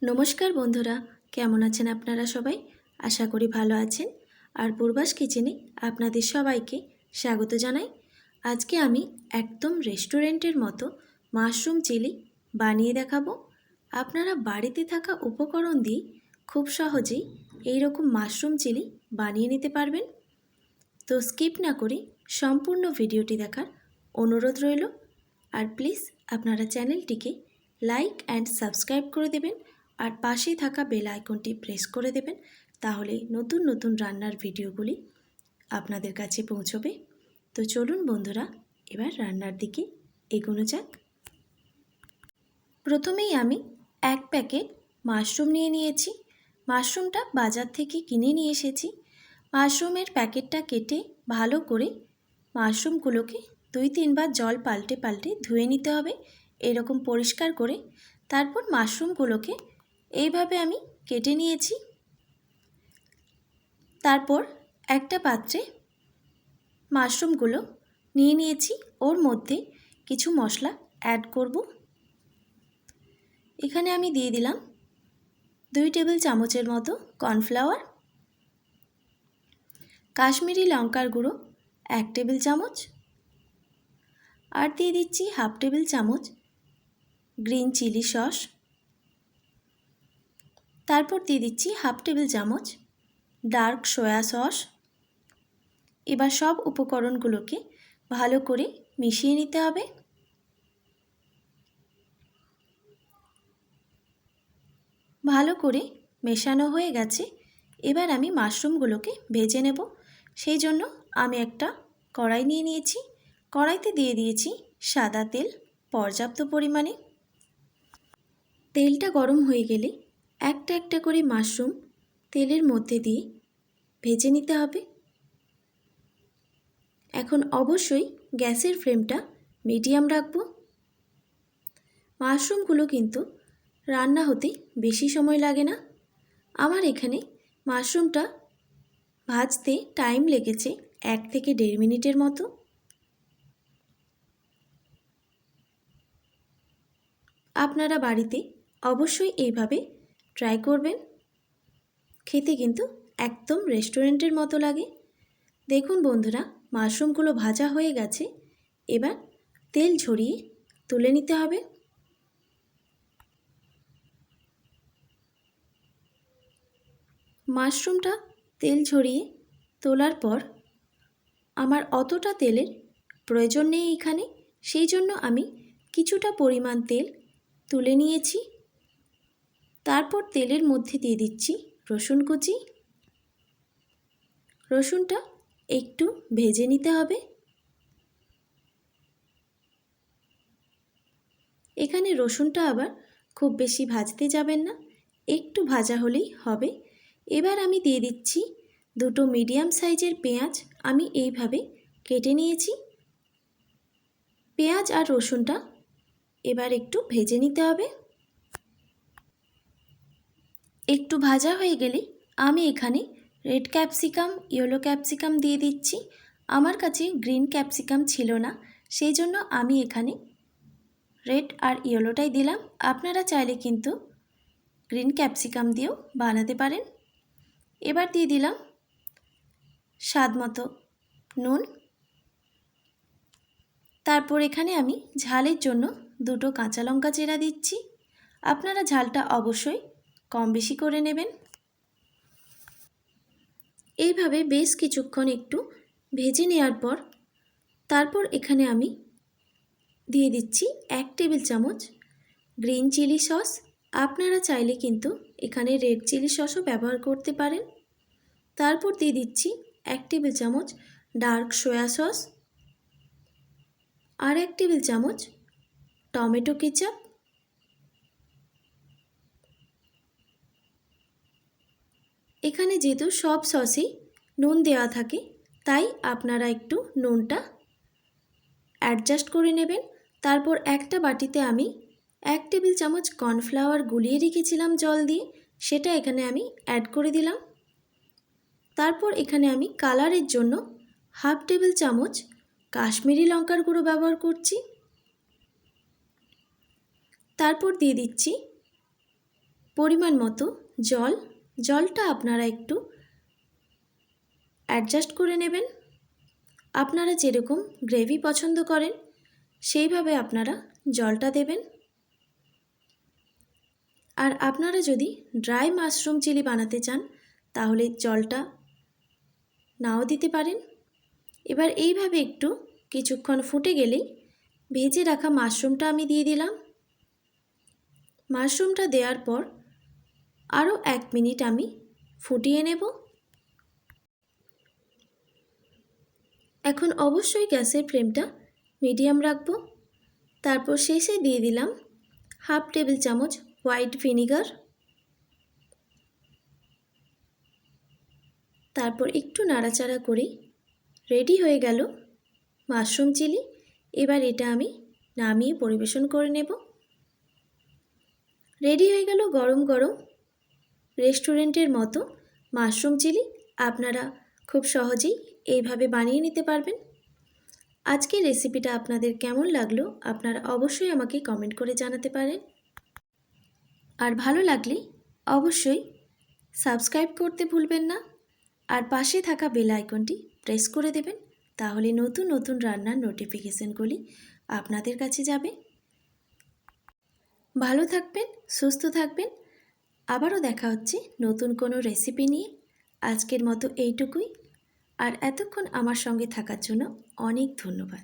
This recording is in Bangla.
নমস্কার বন্ধুরা, কেমন আছেন আপনারা সবাই? আশা করি ভালো আছেন। আর পূর্বাস কিচেনে আপনাদের সবাইকে স্বাগত জানাই। আজকে আমি একদম রেস্টুরেন্টের মতো মাশরুম চিলি বানিয়ে দেখাবো। আপনারা বাড়িতে থাকা উপকরণ দিয়ে খুব সহজেই এই রকম মাশরুম চিলি বানিয়ে নিতে পারবেন। তো স্কিপ না করে সম্পূর্ণ ভিডিওটি দেখার অনুরোধ রইল। আর প্লিজ আপনারা চ্যানেলটিকে লাইক অ্যান্ড সাবস্ক্রাইব করে দেবেন আর পাশে থাকা বেল আইকনটি প্রেস করে দেবেন, তাহলে নতুন নতুন রান্নার ভিডিওগুলি আপনাদের কাছে পৌঁছবে। তো চলুন বন্ধুরা, এবার রান্নার দিকে এগোনো যাক। প্রথমেই আমি এক প্যাকেট মাশরুম নিয়ে নিয়েছি। মাশরুমটা বাজার থেকে কিনে নিয়ে এসেছি। মাশরুমের প্যাকেটটা কেটে ভালো করে মাশরুমগুলোকে 2-3 বার জল পাল্টে পাল্টে ধুয়ে নিতে হবে, এরকম পরিষ্কার করে। তারপর মাশরুমগুলোকে এইভাবে আমি কেটে নিয়েছি। তারপর একটা পাত্রে মাশরুমগুলো নিয়ে নিয়েছি, ওর মধ্যে কিছু মশলা অ্যাড করব। এখানে আমি দিয়ে দিলাম 2 টেবিল চামচের মতো কর্নফ্লাওয়ার, কাশ্মীরি লঙ্কার গুঁড়ো 1 টেবিল চামচ, আর দিয়ে দিচ্ছি 1/2 টেবিল চামচ গ্রিন চিলি সস। তারপর দিয়ে দিচ্ছি 1/2 টেবিল চামচ ডার্ক সয়া সস। এবার সব উপকরণগুলোকে ভালো করে মিশিয়ে নিতে হবে। ভালো করে মেশানো হয়ে গেছে। এবার আমি মাশরুমগুলোকে ভেজে নেব। সেই জন্য আমি একটা কড়াই নিয়ে নিয়েছি। কড়াইতে দিয়ে দিয়েছি সাদা তেল পর্যাপ্ত পরিমাণে। তেলটা গরম হয়ে গেলে একটা একটা করে মাশরুম তেলের মধ্যে দিয়ে ভেজে নিতে হবে। এখন অবশ্যই গ্যাসের ফ্লেমটা মিডিয়াম রাখব। মাশরুমগুলো কিন্তু রান্না হতে বেশি সময় লাগে না। আমার এখানে মাশরুমটা ভাজতে টাইম লেগেছে 1 থেকে 1.5 মিনিটের মতো। আপনারা বাড়িতে অবশ্যই এইভাবে ট্রাই করবেন। খেতে কিন্তু একদম রেস্টুরেন্টের মতো লাগে। দেখুন বন্ধুরা, মাশরুমগুলো ভাজা হয়ে গেছে। এবার তেল ঝরিয়ে তুলে নিতে হবে। মাশরুমটা তেল ঝরিয়ে তোলার পর আমার অতটা তেলের প্রয়োজন নেই এখানে, সেই জন্য আমি কিছুটা পরিমাণ তেল তুলে নিয়েছি। তারপর তেলের মধ্যে দিয়ে দিচ্ছি রসুন কুচি। রসুনটা একটু ভেজে নিতে হবে। এখানে রসুনটা আবার খুব বেশি ভাজতে যাবেন না, একটু ভাজা হলেই হবে। এবার আমি দিয়ে দিচ্ছি 2টো মিডিয়াম সাইজের পেঁয়াজ। আমি এইভাবে কেটে নিয়েছি। পেঁয়াজ আর রসুনটা এবার একটু ভেজে নিতে হবে। একটু ভাজা হয়ে গেলে আমি এখানে রেড ক্যাপসিকাম, ইয়েলো ক্যাপসিকাম দিয়ে দিচ্ছি। আমার কাছে গ্রিন ক্যাপসিকাম ছিল না, সেই জন্য আমি এখানে রেড আর ইয়েলোটাই দিলাম। আপনারা চাইলে কিন্তু গ্রিন ক্যাপসিকাম দিয়েও বানাতে পারেন। এবার দিয়ে দিলাম স্বাদ মতো নুন। তারপর এখানে আমি ঝালের জন্য 2টো কাঁচা লঙ্কা চেরা দিচ্ছি। আপনারা ঝালটা অবশ্যই কম বেশি করে নেবেন। এইভাবে বেশ কিছুক্ষণ একটু ভেজে নেওয়ার পর তারপর এখানে আমি দিয়ে দিচ্ছি 1 টেবিল চামচ গ্রিন চিলি সস। আপনারা চাইলে কিন্তু এখানে রেড চিলি সসও ব্যবহার করতে পারেন। তারপর দিয়ে দিচ্ছি 1 টেবিল চামচ ডার্ক সয়া সস, আর 1 টেবিল চামচ টমেটো কেচাপ। এখানে যেহেতু সব সসেই নুন দেওয়া থাকে, তাই আপনারা একটু নুনটা অ্যাডজাস্ট করে নেবেন। তারপর একটা বাটিতে আমি 1 টেবিল চামচ কর্নফ্লাওয়ার গুলিয়ে রেখেছিলাম জল দিয়ে, সেটা এখানে আমি অ্যাড করে দিলাম। তারপর এখানে আমি কালারের জন্য 1/2 টেবিল চামচ কাশ্মীরি লঙ্কার গুঁড়ো ব্যবহার করছি। তারপর দিয়ে দিচ্ছি পরিমাণ মতো জলটা আপনারা একটু অ্যাডজাস্ট করে নেবেন। আপনারা যেরকম গ্রেভি পছন্দ করেন সেইভাবে আপনারা জলটা দেবেন। আর আপনারা যদি ড্রাই মাশরুম চিলি বানাতে চান তাহলে জলটা নাও দিতে পারেন। এবার এইভাবে একটু কিছুক্ষণ ফুটে গেলেই ভেজে রাখা মাশরুমটা আমি দিয়ে দিলাম। মাশরুমটা দেওয়ার পর আরও 1 মিনিট আমি ফুটিয়ে নেব। এখন অবশ্যই গ্যাসের ফ্লেমটা মিডিয়াম রাখব। তারপর শেষে দিয়ে দিলাম 1/2 টেবিল চামচ হোয়াইট ভিনিগার। তারপর একটু নাড়াচাড়া করে রেডি হয়ে গেল মাশরুম চিলি। এবার এটা আমি নামিয়ে পরিবেশন করে নেব। রেডি হয়ে গেল গরম গরম রেস্টুরেন্টের মতো মাশরুম চিলি। আপনারা খুব সহজেই এইভাবে বানিয়ে নিতে পারবেন। আজকের রেসিপিটা আপনাদের কেমন লাগলো আপনারা অবশ্যই আমাকে কমেন্ট করে জানাতে পারেন। আর ভালো লাগলে অবশ্যই সাবস্ক্রাইব করতে ভুলবেন না। আর পাশে থাকা বেল আইকনটি প্রেস করে দেবেন, তাহলে নতুন নতুন রান্নার নোটিফিকেশনগুলি আপনাদের কাছে যাবে। ভালো থাকবেন, সুস্থ থাকবেন। আবারও দেখা হচ্ছে নতুন কোনো রেসিপি নিয়ে। আজকের মতো এইটুকুই। আর এতক্ষণ আমার সঙ্গে থাকার জন্য অনেক ধন্যবাদ।